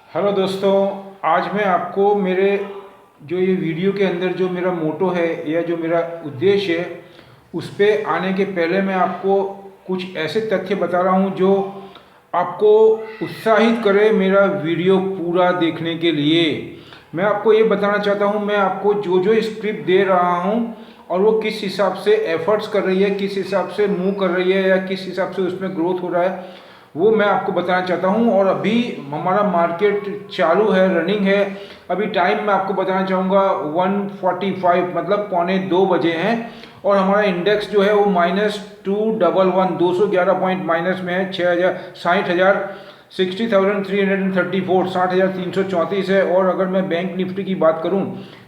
Hello दोस्तों। आज मैं आपको मेरे जो ये वीडियो के अंदर जो मेरा मोटो है या जो मेरा उद्देश्य है उस पे आने के पहले मैं आपको कुछ ऐसे तथ्य बता रहा हूँ जो आपको उत्साहित करे मेरा वीडियो पूरा देखने के लिए। मैं आपको ये बताना चाहता हूँ, मैं आपको जो जो स्क्रिप्ट दे रहा हूँ और वो किस हिसाब से एफर्ट्स कर रही है, किस हिसाब से मूव कर रही है या किस हिसाब से उसमें ग्रोथ हो रहा है, वो मैं आपको बताना चाहता हूँ। और अभी हमारा मार्केट चालू है, रनिंग है। अभी टाइम मैं आपको बताना चाहूँगा 1:45 मतलब 1:45 हैं और हमारा इंडेक्स जो है वो -211 211 पॉइंट माइनस में है। 60,334 60,334 है। और अगर मैं बैंक निफ्टी की बात करूं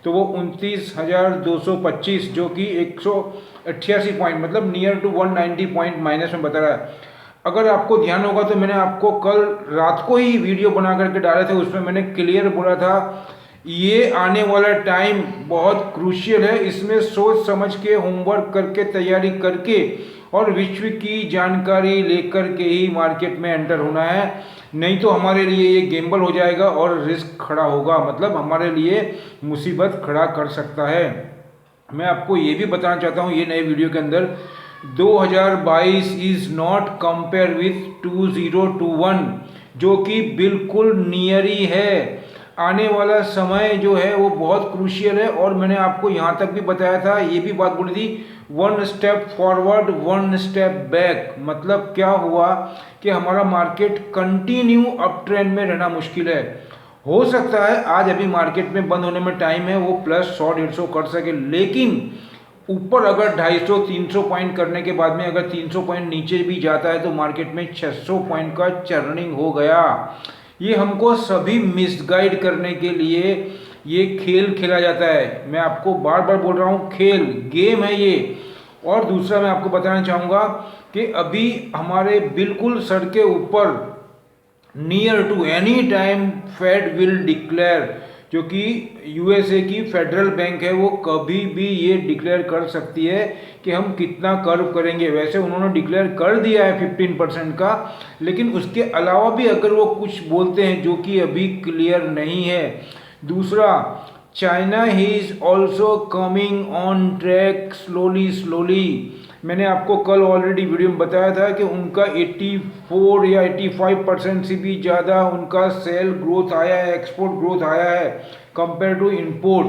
तो वो 29,225 जो कि 188 पॉइंट मतलब नियर टू 190 पॉइंट माइनस में बता रहा है। अगर आपको ध्यान होगा तो मैंने आपको कल रात को ही वीडियो बना करके डाले थे, उसमें मैंने क्लियर बोला था ये आने वाला टाइम बहुत क्रूशियल है, इसमें सोच समझ के होमवर्क करके तैयारी करके और विश्व की जानकारी लेकर के ही मार्केट में एंटर होना है। नहीं तो हमारे लिए ये गेम्बल हो जाएगा और रिस्क खड़ा होगा, मतलब हमारे लिए मुसीबत खड़ा कर सकता है। मैं आपको ये भी बताना चाहता हूँ ये नए वीडियो के अंदर 2022 इज नॉट कंपेयर विथ 2021 जो कि बिल्कुल नियर ही है। आने वाला समय जो है वो बहुत क्रूशियल है। और मैंने आपको यहाँ तक भी बताया था, ये भी बात बोली थी, 1 स्टेप फॉरवर्ड 1 स्टेप बैक। मतलब क्या हुआ कि हमारा मार्केट कंटिन्यू अप ट्रेंड में रहना मुश्किल है। हो सकता है आज अभी मार्केट में बंद होने में टाइम है वो प्लस 100-150 कर सके, लेकिन ऊपर अगर 250-300 पॉइंट करने के बाद में अगर 300 पॉइंट नीचे भी जाता है तो मार्केट में 600 पॉइंट का चर्निंग हो गया। ये हमको सभी मिसगाइड करने के लिए ये खेल खेला जाता है। मैं आपको बार बार बोल रहा हूँ, खेल गेम है ये। और दूसरा मैं आपको बताना चाहूँगा कि अभी हमारे बिल्कुल सर के ऊपर near to any time Fed will declare, जो कि यूएसए की फेडरल बैंक है, वो कभी भी ये डिक्लेयर कर सकती है कि हम कितना कर्व करेंगे। वैसे उन्होंने डिक्लेयर कर दिया है 15% का, लेकिन उसके अलावा भी अगर वो कुछ बोलते हैं जो कि अभी क्लियर नहीं है। दूसरा, China he is also coming on track slowly slowly. मैंने आपको कल ऑलरेडी वीडियो में बताया था कि उनका 84 या 85% से भी ज़्यादा उनका सेल ग्रोथ आया है, एक्सपोर्ट ग्रोथ आया है कंपेयर टू इंपोर्ट।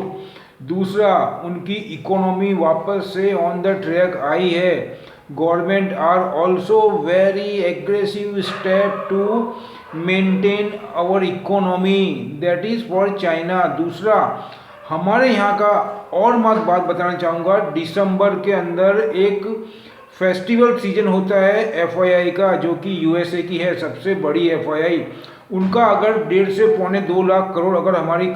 दूसरा, उनकी इकोनॉमी वापस से ऑन द ट्रैक आई है। Government are also very aggressive step to maintain our economy, that is for China. दूसरा, हमारे यहाँ का और मैं बात बताना चाहूँगा, दिसंबर के अंदर एक फेस्टिवल सीजन होता है एफआईआई का, जो कि यूएसए की है सबसे बड़ी एफआईआई। उनका अगर 1.5 से 2.25 लाख करोड़ अगर हमारी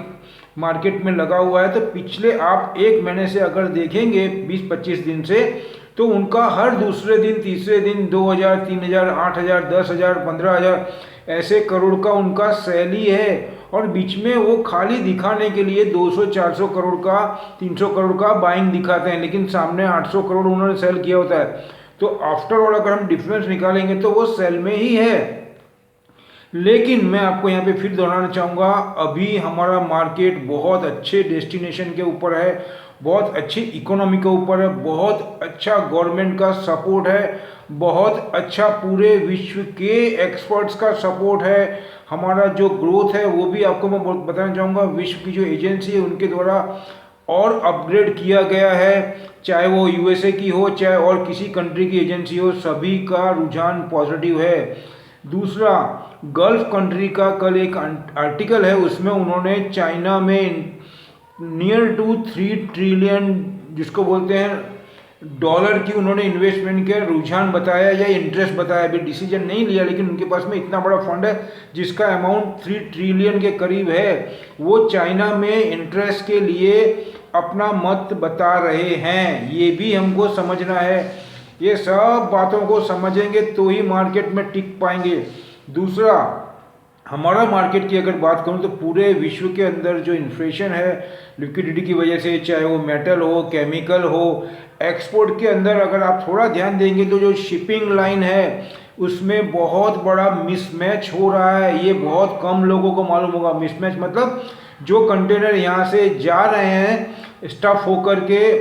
मार्केट में लगा हुआ है तो पिछले आप एक महीने से अगर देखेंगे 20-25 दिन से, तो उनका हर दूसरे दिन तीसरे दिन 2,000 3,000 8,000 10,000 15,000 ऐसे करोड़ का उनका सेल ही है। और बीच में वो खाली दिखाने के लिए 200-400 करोड़ का 300 करोड़ का बाइंग दिखाते हैं, लेकिन सामने 800 करोड़ उन्होंने सेल किया होता है। तो आफ्टर ऑल अगर हम डिफरेंस निकालेंगे तो वो सेल में ही है। लेकिन मैं आपको यहाँ पे फिर दोहराना चाहूँगा, अभी हमारा मार्केट बहुत अच्छे डेस्टिनेशन के ऊपर है, बहुत अच्छी इकोनॉमी के ऊपर है, बहुत अच्छा गवर्नमेंट का सपोर्ट है, बहुत अच्छा पूरे विश्व के एक्सपर्ट्स का सपोर्ट है। हमारा जो ग्रोथ है वो भी आपको मैं बताना चाहूँगा, विश्व की जो एजेंसी है उनके द्वारा और अपग्रेड किया गया है। चाहे वो यूएसए की हो चाहे और किसी कंट्री की एजेंसी हो, सभी का रुझान पॉजिटिव है। दूसरा, गल्फ कंट्री का कल एक आर्टिकल है, उसमें उन्होंने चाइना में नियर टू 3 ट्रिलियन जिसको बोलते हैं डॉलर की उन्होंने इन्वेस्टमेंट के रुझान बताया या इंटरेस्ट बताया। अभी डिसीजन नहीं लिया, लेकिन उनके पास में इतना बड़ा फंड है जिसका अमाउंट 3 ट्रिलियन के करीब है। वो चाइना में इंटरेस्ट के लिए अपना मत बता रहे हैं, ये भी हमको समझना है। ये सब बातों को समझेंगे तो ही मार्केट में टिक पाएंगे। दूसरा, हमारा मार्केट की अगर बात करूं तो पूरे विश्व के अंदर जो इन्फ्लेशन है लिक्विडिटी की वजह से, चाहे वो मेटल हो केमिकल हो, एक्सपोर्ट के अंदर अगर आप थोड़ा ध्यान देंगे तो जो शिपिंग लाइन है उसमें बहुत बड़ा मिसमैच हो रहा है। ये बहुत कम लोगों को मालूम होगा। मिसमैच मतलब जो कंटेनर यहाँ से जा रहे हैं स्टफ होकर के,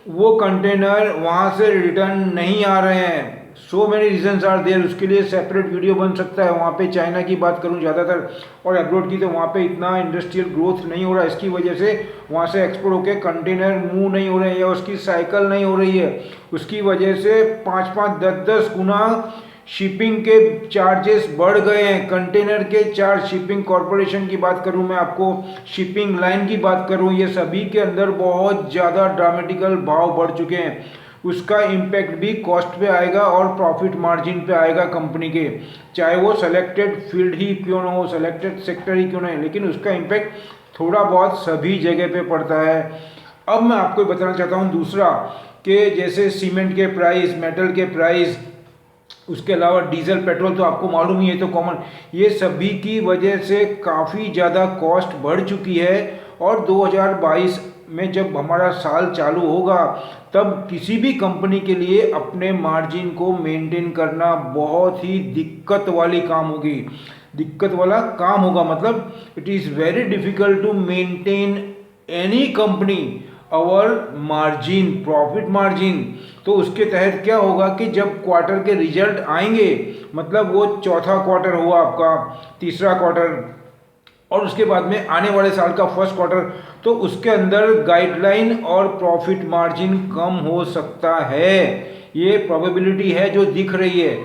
वो कंटेनर वहाँ से रिटर्न नहीं आ रहे हैं। So many reasons are there. उसके लिए सेपरेट वीडियो बन सकता है। वहाँ पे चाइना की बात करूँ ज़्यादातर और अब्रॉड की, तो वहाँ पे इतना इंडस्ट्रियल ग्रोथ नहीं हो रहा है। इसकी वजह से वहाँ से एक्सपोर्ट होकर कंटेनर मूव नहीं हो रहे हैं या उसकी साइकिल नहीं हो रही है। उसकी वजह से 5-5, 10-10 गुना शिपिंग के चार्जेस बढ़ गए हैं। कंटेनर के चार्ज, शिपिंग कॉरपोरेशन की बात करूं मैं आपको, शिपिंग लाइन की बात करूं, ये सभी के अंदर बहुत ज़्यादा ड्रामेटिकल भाव बढ़ चुके हैं। उसका इम्पैक्ट भी कॉस्ट पे आएगा और प्रॉफिट मार्जिन पे आएगा कंपनी के, चाहे वो सेलेक्टेड फील्ड ही क्यों ना हो, सेलेक्टेड सेक्टर ही क्यों ना है, लेकिन उसका इम्पैक्ट थोड़ा बहुत सभी जगह पे पड़ता है। अब मैं आपको बताना चाहता हूँ दूसरा, कि जैसे सीमेंट के प्राइस, मेटल के प्राइस, उसके अलावा डीजल पेट्रोल तो आपको मालूम ही है, तो कॉमन, ये सभी की वजह से काफ़ी ज़्यादा कॉस्ट बढ़ चुकी है। और 2022 में जब हमारा साल चालू होगा तब किसी भी कंपनी के लिए अपने मार्जिन को मेंटेन करना बहुत ही दिक्कत वाली काम होगी। दिक्कत वाला काम होगा मतलब it is very difficult to maintain any company our margin, profit margin. तो उसके तहत क्या होगा कि जब क्वार्टर के रिजल्ट आएंगे, मतलब वो चौथा क्वार्टर हुआ आपका, तीसरा क्वार्टर, और उसके बाद में आने वाले साल का फर्स्ट क्वार्टर, तो उसके अंदर गाइडलाइन और प्रॉफिट मार्जिन कम हो सकता है। ये प्रोबेबिलिटी है जो दिख रही है।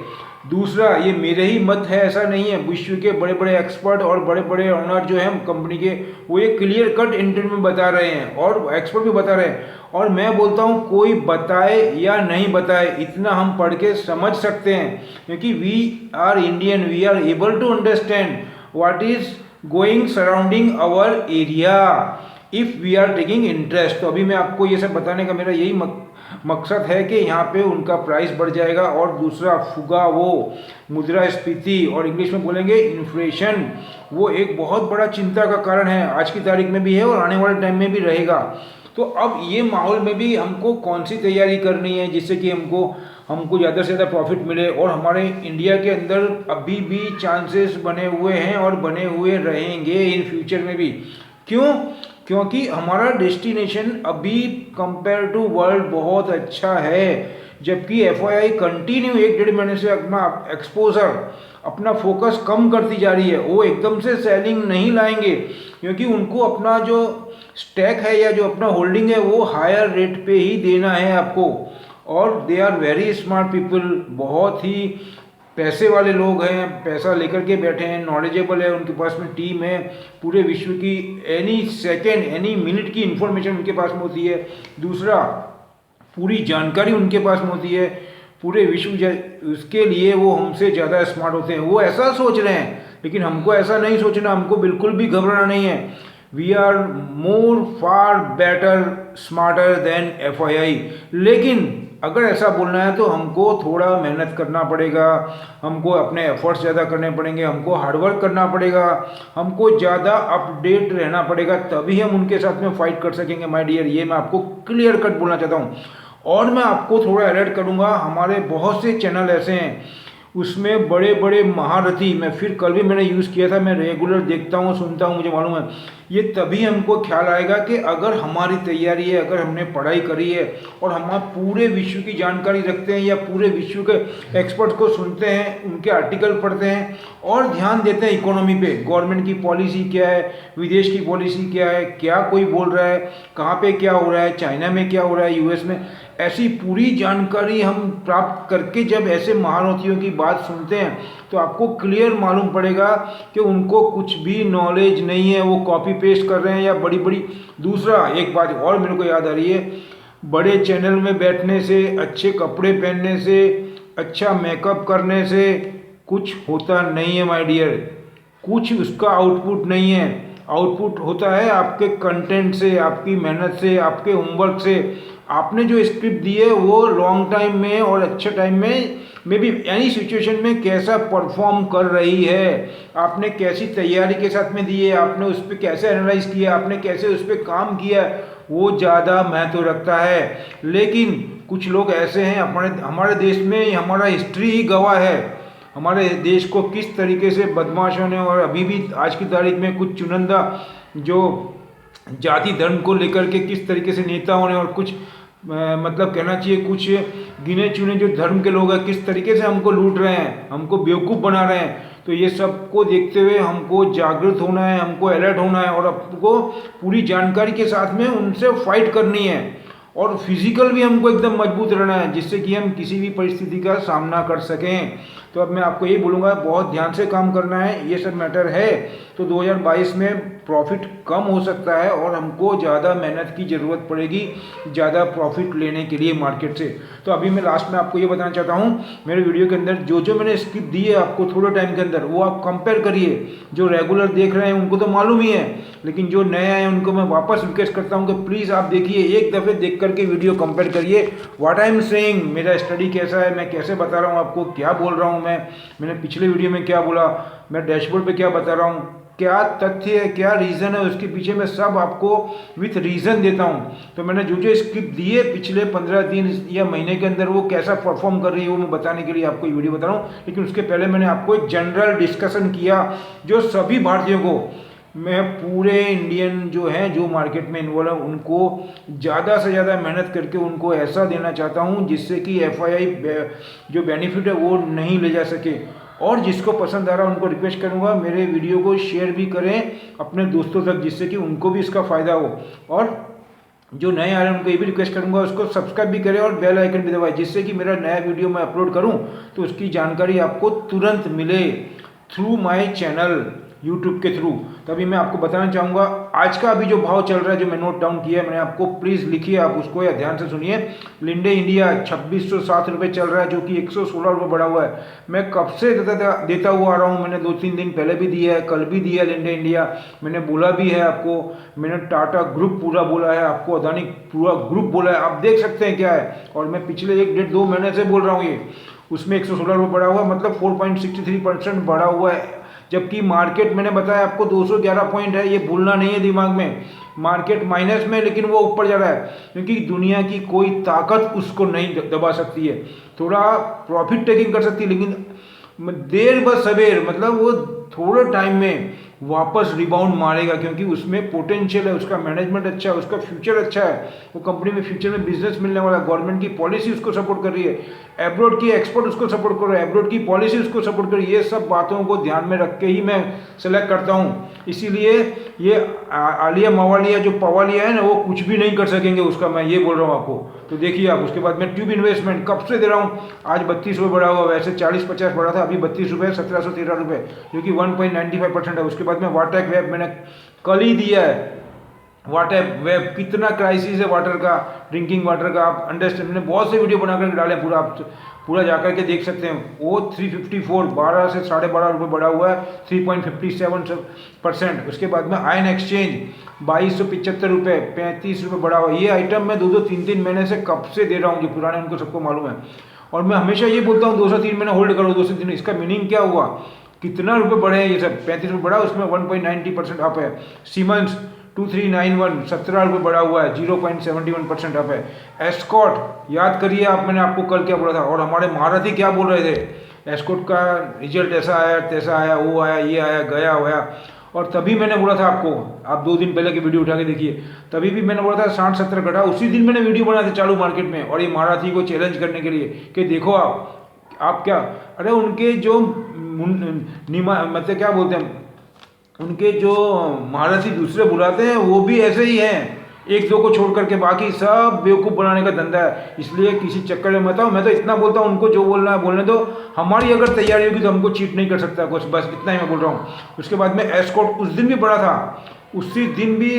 दूसरा, ये मेरे ही मत है, ऐसा नहीं है, विश्व के बड़े बड़े एक्सपर्ट और बड़े बड़े ऑनर जो हैं कंपनी के, वो ये क्लियर कट इंटरव्यू में बता रहे हैं और एक्सपर्ट भी बता रहे हैं। और मैं बोलता हूँ कोई बताए या नहीं बताए, इतना हम पढ़ के समझ सकते हैं, क्योंकि we are Indian, we are able to understand what is going surrounding our area if we are taking interest. तो अभी मैं आपको ये सब बताने का मेरा यही मकसद है कि यहाँ पे उनका प्राइस बढ़ जाएगा। और दूसरा फुगा, वो मुद्रास्फीति और इंग्लिश में बोलेंगे इन्फ्लेशन, वो एक बहुत बड़ा चिंता का कारण है, आज की तारीख में भी है और आने वाले टाइम में भी रहेगा। तो अब ये माहौल में भी हमको कौन सी तैयारी करनी है जिससे कि हमको ज़्यादा से ज़्यादा प्रॉफिट मिले। और हमारे इंडिया के अंदर अभी भी चांसेस बने हुए हैं और बने हुए रहेंगे इन फ्यूचर में भी। क्यों? क्योंकि हमारा डेस्टिनेशन अभी कंपेयर टू वर्ल्ड बहुत अच्छा है। जबकि एफआईआई कंटिन्यू 1-1.5 महीने से अपना एक्सपोजर, अपना फोकस कम करती जा रही है। वो एकदम से सेलिंग नहीं लाएंगे, क्योंकि उनको अपना जो स्टैक है या जो अपना होल्डिंग है वो हायर रेट पे ही देना है आपको। और they are very smart people, बहुत ही पैसे वाले लोग हैं, पैसा लेकर के बैठे हैं, नॉलेजेबल है, उनके पास में टीम है, पूरे विश्व की एनी सेकेंड एनी मिनट की इंफॉर्मेशन उनके पास में होती है। दूसरा, पूरी जानकारी उनके पास में होती है पूरे विश्व, उसके लिए वो हमसे ज़्यादा स्मार्ट होते हैं। वो ऐसा सोच रहे हैं, लेकिन हमको ऐसा नहीं सोचना, हमको बिल्कुल भी घबराना नहीं है। We are more far better smarter than FII. लेकिन अगर ऐसा बोलना है तो हमको थोड़ा मेहनत करना पड़ेगा, हमको अपने एफर्ट्स ज़्यादा करने पड़ेंगे, हमको हार्डवर्क करना पड़ेगा, हमको ज़्यादा अपडेट रहना पड़ेगा, तभी हम उनके साथ में फाइट कर सकेंगे माय डियर। ये मैं आपको क्लियर कट बोलना चाहता हूँ। और मैं आपको थोड़ा अलर्ट करूँगा, हमारे बहुत से चैनल ऐसे हैं, उसमें बड़े बड़े महारथी, मैं फिर कल भी मैंने यूज़ किया था, मैं रेगुलर देखता हूँ, सुनता हूँ, मुझे मालूम है। ये तभी हमको ख्याल आएगा कि अगर हमारी तैयारी है, अगर हमने पढ़ाई करी है और हम पूरे विश्व की जानकारी रखते हैं या पूरे विश्व के एक्सपर्ट को सुनते हैं, उनके आर्टिकल पढ़ते हैं और ध्यान देते हैं इकोनॉमी पे, गवर्नमेंट की पॉलिसी क्या है, विदेश की पॉलिसी क्या है, क्या कोई बोल रहा है, कहाँ पे क्या हो रहा है, चाइना में क्या हो रहा है, यूएस में, ऐसी पूरी जानकारी हम प्राप्त करके जब ऐसे महारथियों की बात सुनते हैं तो आपको क्लियर मालूम पड़ेगा कि उनको कुछ भी नॉलेज नहीं है, वो कॉपी पेस्ट कर रहे हैं या बड़ी बड़ी। दूसरा, एक बात और मेरे को याद आ रही है, बड़े चैनल में बैठने से, अच्छे कपड़े पहनने से, अच्छा मेकअप करने से कुछ होता नहीं है माय डियर, कुछ उसका आउटपुट नहीं है। आउटपुट होता है आपके कंटेंट से, आपकी मेहनत से, आपके होमवर्क से। आपने जो स्क्रिप्ट दी है वो लॉन्ग टाइम में और अच्छे टाइम में भी एनी सिचुएशन में कैसा परफॉर्म कर रही है, आपने कैसी तैयारी के साथ में दी है, आपने उस पर कैसे एनालाइज किया, आपने कैसे उस पर काम किया, वो ज़्यादा महत्व रखता है। लेकिन कुछ लोग ऐसे हैं, हमारे देश में हमारा हिस्ट्री ही गवाह है, हमारे देश को किस तरीके से बदमाशों ने और अभी भी आज की तारीख में कुछ चुनिंदा जो जाति धर्म को लेकर के किस तरीके से नेताओं ने और कुछ मतलब कहना चाहिए कुछ गिने चुने जो धर्म के लोग हैं किस तरीके से हमको लूट रहे हैं, हमको बेवकूफ़ बना रहे हैं। तो ये सब को देखते हुए हमको जागृत होना है, हमको अलर्ट होना है और आपको पूरी जानकारी के साथ में उनसे फाइट करनी है और फिजिकल भी हमको एकदम मजबूत रहना है जिससे कि हम किसी भी परिस्थिति का सामना कर सकें। तो अब मैं आपको यही बोलूँगा बहुत ध्यान से काम करना है, ये सब मैटर है। तो 2022 में प्रॉफिट कम हो सकता है और हमको ज़्यादा मेहनत की ज़रूरत पड़ेगी ज़्यादा प्रॉफिट लेने के लिए मार्केट से। तो अभी मैं लास्ट में आपको ये बताना चाहता हूँ, मेरे वीडियो के अंदर जो मैंने स्किप दी है आपको थोड़े टाइम के अंदर वो आप कंपेयर करिए। जो रेगुलर देख रहे हैं उनको तो मालूम ही है, लेकिन जो नए हैं उनको मैं वापस रिक्वेस्ट करता हूँ कि प्लीज़ आप देखिए, एक दफ़े देख करके वीडियो कंपेयर करिए। व्हाट आई एम सेइंग, मेरा स्टडी कैसा है, मैं कैसे बता रहा हूँ आपको, क्या बोल रहा हूँ मैंने पिछले वीडियो में क्या बोला, मैं डैशबोर्ड पे क्या बता रहा हूँ, क्या तथ्य है, क्या रीज़न है उसके पीछे, मैं सब आपको विथ रीज़न देता हूँ। तो मैंने जो स्क्रिप्ट दी है पिछले 15 दिन या महीने के अंदर वो कैसा परफॉर्म कर रही है वो मैं बताने के लिए आपको ये वीडियो बता रहा हूँ। लेकिन उसके पहले मैंने आपको एक जनरल डिस्कशन किया जो सभी भारतीयों को, मैं पूरे इंडियन जो हैं जो मार्केट में इन्वॉल्व है उनको ज़्यादा से ज़्यादा मेहनत करके उनको ऐसा देना चाहता हूँ जिससे कि एफआईआई जो बेनिफिट है वो नहीं ले जा सके। और जिसको पसंद आ रहा है उनको रिक्वेस्ट करूँगा मेरे वीडियो को शेयर भी करें अपने दोस्तों तक जिससे कि उनको भी इसका फ़ायदा हो। और जो नए आ रहे हैं उनको ये भी रिक्वेस्ट करूँगा उसको सब्सक्राइब भी करें और बेल आइकन भी दबाएं जिससे कि मेरा नया वीडियो मैं अपलोड करूँ तो उसकी जानकारी आपको तुरंत मिले थ्रू माय चैनल यूट्यूब के थ्रू। तभी मैं आपको बताना चाहूँगा आज का अभी जो भाव चल रहा है जो मैं नोट डाउन किया है मैंने आपको, प्लीज़ लिखिए आप उसको या ध्यान से सुनिए। लिंडे इंडिया 2607 रुपये चल रहा है जो कि 116 रुपये बढ़ा हुआ है। मैं कब से देता हुआ आ रहा हूँ, मैंने 2-3 दिन पहले भी दिया है, कल भी दिया है लिंडे इंडिया, मैंने बोला भी है आपको, मैंने टाटा ग्रुप पूरा बोला है आपको, अदानी पूरा ग्रुप बोला है, आप देख सकते हैं क्या है। और मैं पिछले 1-1.5-2 महीने से बोल रहा हूँ ये, उसमें 116 रुपये बढ़ा हुआ मतलब 4.63% बढ़ा हुआ है। जबकि मार्केट मैंने बताया आपको 211 पॉइंट है, ये भूलना नहीं है दिमाग में। मार्केट माइनस में लेकिन वो ऊपर जा रहा है क्योंकि दुनिया की कोई ताकत उसको नहीं दबा सकती है। थोड़ा प्रॉफिट टेकिंग कर सकती है लेकिन देर ब सवेर मतलब वो थोड़े टाइम में वापस रिबाउंड मारेगा क्योंकि उसमें पोटेंशियल है, उसका मैनेजमेंट अच्छा है, उसका फ्यूचर अच्छा है, वो कंपनी में फ्यूचर में बिजनेस मिलने वाला है, गवर्नमेंट की पॉलिसी उसको सपोर्ट कर रही है, एब्रोड की एक्सपोर्ट उसको सपोर्ट कर रहा है, एब्रोड की पॉलिसी उसको सपोर्ट कर रही है। ये सब बातों को ध्यान में रख के ही मैं सेलेक्ट करता हूँ। इसीलिए ये आलिया मवालिया जो पवालिया है ना वो कुछ भी नहीं कर सकेंगे उसका, मैं ये बोल रहा हूँ आपको। तो देखिए आप उसके बाद मैं ट्यूब इन्वेस्टमेंट कब से दे रहा हूँ, आज 32 रुपये बढ़ा हुआ, वैसे 40-50 बढ़ा था, अभी 32 रुपये 1713 रुपये जो कि 1.95% है। उसके बाद में वाटर वेब मैंने कल ही दिया है। वाटर वेब कितना क्राइसिस है वाटर का, ड्रिंकिंग वाटर का, आप अंडरस्टैंड, मैंने बहुत से वीडियो बना कर डाले, पूरा आप पूरा जाकर के देख सकते हैं। वो 354 12 से 12.5 रुपये बढ़ा हुआ है 3.57%। उसके बाद में आयन एक्सचेंज 2275 रुपये 35 रुपये बढ़ा हुआ है। ये आइटम मैं 2-2 3-3 महीने से कब से दे रहा हूँ, जो पुराने उनको सबको मालूम है। और मैं हमेशा ये बोलता हूँ 2 से 3 महीने होल्ड करो, 2 से 3। इसका मीनिंग क्या हुआ, कितना रुपये बढ़े हैं ये सब, 35 रुपये बढ़ा, उसमें 1.90% अप है। सीमेंस 2391 17 रुपये बढ़ा हुआ है 0.71% अप है। एस्कॉट याद करिए आप, मैंने आपको कल क्या बोला था और हमारे महारथी क्या बोल रहे थे, एस्कॉट का रिजल्ट ऐसा आया तैसा आया, वो आया ये आया गया होया। और तभी मैंने बोला था आपको, आप 2 दिन पहले की वीडियो उठा के देखिए, तभी भी मैंने बोला था 60-70 घटा, उसी दिन मैंने वीडियो बनाया था चालू मार्केट में। और ये महारथी को चैलेंज करने के लिए कि देखो आप क्या, अरे उनके जो मतलब क्या बोलते हैं, उनके जो महारथी दूसरे बुलाते हैं वो भी ऐसे ही हैं, 1-2 को छोड़ करके बाकी सब बेवकूफ़ बनाने का धंधा है। इसलिए किसी चक्कर में मत आओ। मैं तो इतना बोलता हूँ उनको जो बोलना है बोलने दो, हमारी अगर तैयारी होगी तो हमको चीट नहीं कर सकता कुछ, बस इतना ही मैं बोल रहा हूँ। उसके बाद में एस्कॉट उस दिन भी बढ़ा था, उसी दिन भी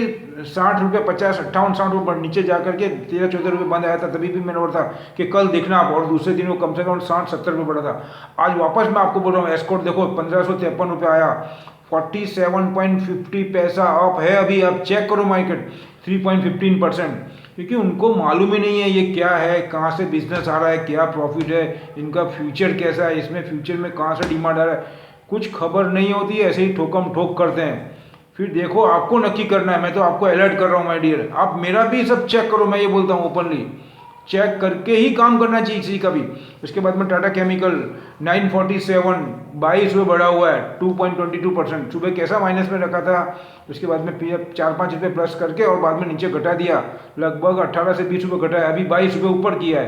60 रुपये 50 58 60 रुपये नीचे जा करके 13-14 रुपये बंद आया था। तभी भी मैंने बोला था कि कल देखना आप, और दूसरे दिन वो कम से कम 60-70 रुपये बढ़ा था। आज वापस मैं आपको बोल रहा हूँ एस्कॉट देखो 1553 रुपये आया, 47.50 पैसा अप है अभी। आप चेक करो मार्केट 3.15%, क्योंकि उनको मालूम ही नहीं है ये क्या है, कहाँ से बिजनेस आ रहा है, क्या प्रॉफिट है, इनका फ्यूचर कैसा है, इसमें फ्यूचर में कहाँ से डिमांड आ रहा है, कुछ खबर नहीं होती है, ऐसे ही ठोकम ठोक करते हैं। फिर देखो आपको नक्की करना है, मैं तो आपको अलर्ट कर रहा हूँ माय डियर, आप मेरा भी सब चेक करो, मैं ये बोलता हूँ ओपनली। चेक करके ही काम करना चाहिए किसी का भी। उसके बाद में टाटा केमिकल 947 ₹22 बढ़ा हुआ है 2.22%। सुबह कैसा माइनस में रखा था, उसके बाद में फिर 4-5 रुपये प्लस करके और बाद में नीचे घटा दिया, लगभग 18 से 20 रुपये घटा है, अभी 22 रुपये ऊपर किया है।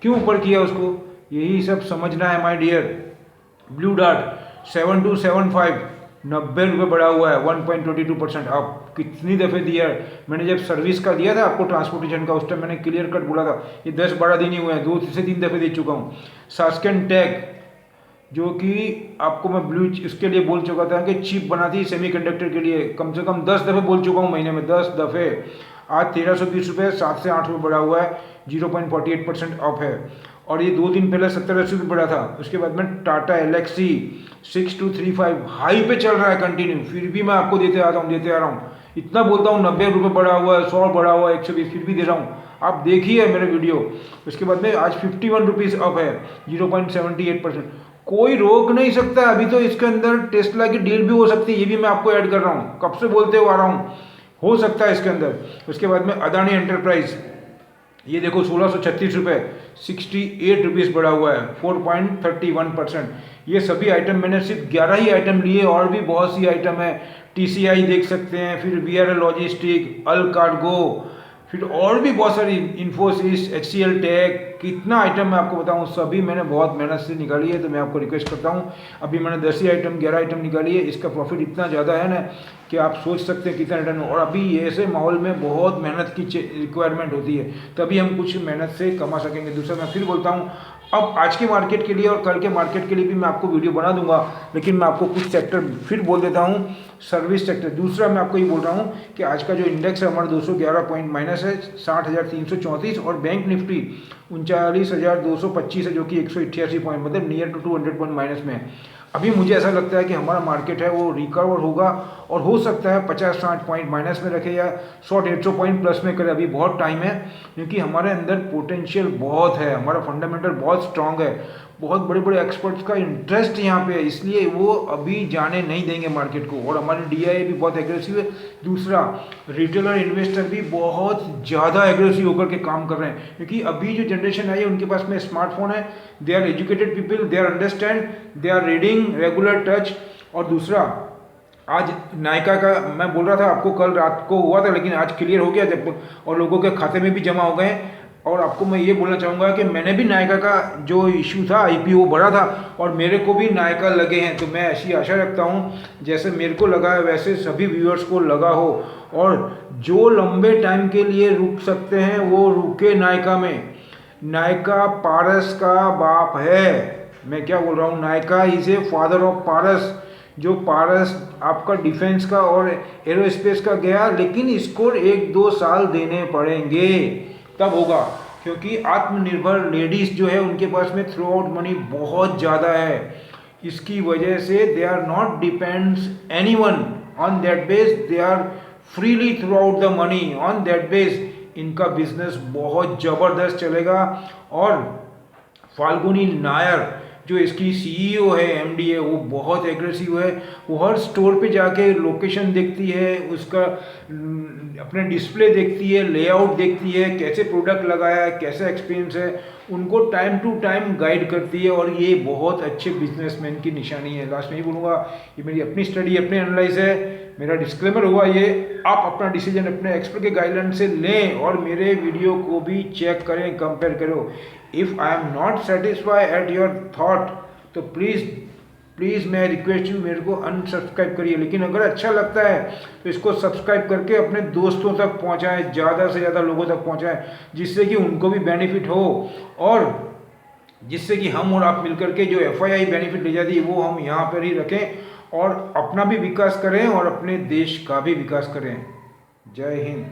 क्यों ऊपर किया उसको, यही सब समझना है माय डियर। ब्लू डार्ट 7275 ₹90 बढ़ा हुआ है 1.22% अप। कितनी दफ़े दिया है मैंने, जब सर्विस का दिया था आपको ट्रांसपोर्टेशन का, उस टाइम मैंने क्लियर कट बोला था ये 10-12 दिन ही हुए हैं, 2 से 3 दफ़े दे चुका हूँ। सास्केन टेक जो कि आपको मैं ब्लू इसके लिए बोल चुका था कि चिप बनाती सेमीकंडक्टर के लिए, कम से कम 10 दफ़े बोल चुका हूँ महीने में, 10 दफ़े। आज 1320 रुपये 7 से 8 रुपये बढ़ा हुआ है, 0.48% अप है। और ये 2 दिन पहले 70-80 रुपये बढ़ा था। उसके बाद में टाटा एलेक्सी 6235 हाई पे चल रहा है कंटिन्यू, फिर भी मैं आपको देते आ रहा हूँ। इतना बोलता हूँ 90 रुपये बढ़ा हुआ है, 100 बढ़ा हुआ है, 120, फिर भी दे रहा हूँ, आप देखिए मेरे वीडियो। उसके बाद में आज 51 रुपीज़ अप है 0.78%। कोई रोक नहीं सकता। अभी तो इसके अंदर टेस्ला की डील भी हो सकती है, ये भी मैं आपको ऐड कर रहा हूँ, कब से बोलते हुए आ रहा हूँ, हो सकता है इसके अंदर। उसके बाद में अदानी एंटरप्राइज, ये देखो 1636 रुपये 68 रुपीज़ बढ़ा हुआ है 4.31%। ये सभी आइटम मैंने सिर्फ 11 ही आइटम लिए, और भी बहुत सी आइटम है। TCI देख सकते हैं, फिर VRL लॉजिस्टिक, अल कार्गो, फिर और भी बहुत सारी, इन्फोसिस, HCL टेक, कितना आइटम मैं आपको बताऊं, सभी मैंने बहुत मेहनत से निकाली है। तो मैं आपको रिक्वेस्ट करता हूं, अभी मैंने 10 ही आइटम 11 आइटम निकाली है, इसका प्रॉफिट इतना ज़्यादा है ना कि आप सोच सकते हैं कितना रिटर्न। और अभी ऐसे माहौल में बहुत मेहनत की रिक्वायरमेंट होती है, तभी हम कुछ मेहनत से कमा सकेंगे। दूसरा मैं फिर बोलता हूँ, अब आज के मार्केट के लिए और कल के मार्केट के लिए भी मैं आपको वीडियो बना दूंगा, लेकिन मैं आपको कुछ सेक्टर फिर बोल देता हूँ। सर्विस सेक्टर, दूसरा मैं आपको ये बोल रहा हूँ कि आज का जो इंडेक्स है हमारा 211 पॉइंट माइनस है 60,334, और बैंक निफ्टी 39,225 है, जो कि 188 पॉइंट, मतलब नियर टू 200 पॉइंट माइनस में है। अभी मुझे ऐसा लगता है कि हमारा मार्केट है वो रिकवर होगा, और हो सकता है 50-60 पॉइंट माइनस में रखे या 100-150 पॉइंट प्लस में करे। अभी बहुत टाइम है, क्योंकि हमारे अंदर पोटेंशियल बहुत है, हमारा फंडामेंटल बहुत स्ट्रांग है, बहुत बड़े बड़े एक्सपर्ट्स का इंटरेस्ट यहाँ पे है, इसलिए वो अभी जाने नहीं देंगे मार्केट को। और हमारी DIA भी बहुत एग्रेसिव है। दूसरा, रिटेलर इन्वेस्टर भी बहुत ज़्यादा एग्रेसिव होकर के काम कर रहे हैं, क्योंकि अभी जो जनरेशन आई है उनके पास में स्मार्टफोन है, they are educated people, they are understand, they are reading regular touch. और दूसरा, आज नायका का मैं बोल रहा था आपको, कल रात को हुआ था, लेकिन आज क्लियर हो गया जब, और लोगों के खाते में भी जमा हो गए। और आपको मैं ये बोलना चाहूँगा कि मैंने भी नायका का जो इशू था, IPO भरा था, और मेरे को भी नायका लगे हैं। तो मैं ऐसी आशा रखता हूँ जैसे मेरे को लगा है वैसे सभी व्यूअर्स को लगा हो, और जो लंबे टाइम के लिए रुक सकते हैं वो रुके नायका में। नायका पारस का बाप है, मैं क्या बोल रहा हूँ, Nayaka is a father of Paras. जो पारस आपका डिफेंस का और एरोस्पेस का गया, लेकिन इसको 1-2 साल देने पड़ेंगे, तब होगा। क्योंकि आत्मनिर्भर लेडीज जो है उनके पास में थ्रू आउट मनी बहुत ज़्यादा है, इसकी वजह से they are not depends anyone on that base, they are freely through out the money on that base. इनका बिजनेस बहुत ज़बरदस्त चलेगा। और फाल्गुनी नायर जो इसकी CEO है, MD है, वो बहुत एग्रेसिव है। वो हर स्टोर पे जाके लोकेशन देखती है, उसका अपने डिस्प्ले देखती है, लेआउट देखती है, कैसे प्रोडक्ट लगाया है, कैसा एक्सपीरियंस है, उनको टाइम टू टाइम गाइड करती है। और ये बहुत अच्छे बिजनेसमैन की निशानी है। लास्ट में ही बोलूँगा, ये मेरी अपनी स्टडी, अपनी एनालाइज है, मेरा डिस्क्लेमर हुआ ये। आप अपना डिसीजन अपने एक्सपर्ट के गाइडलाइन से लें, और मेरे वीडियो को भी चेक करें, कंपेयर करो। If I am not satisfied at your thought, तो प्लीज़ मैं रिक्वेस्ट यू, मेरे को अनसब्सक्राइब करिए। लेकिन अगर अच्छा लगता है तो इसको सब्सक्राइब करके अपने दोस्तों तक पहुंचाएं, ज़्यादा से ज़्यादा लोगों तक पहुंचाएं, जिससे कि उनको भी बेनिफिट हो, और जिससे कि हम और आप मिलकर के जो FII बेनिफिट ले जाती है वो हम यहाँ पर ही रखें, और अपना भी विकास करें और अपने देश का भी विकास करें। जय हिंद।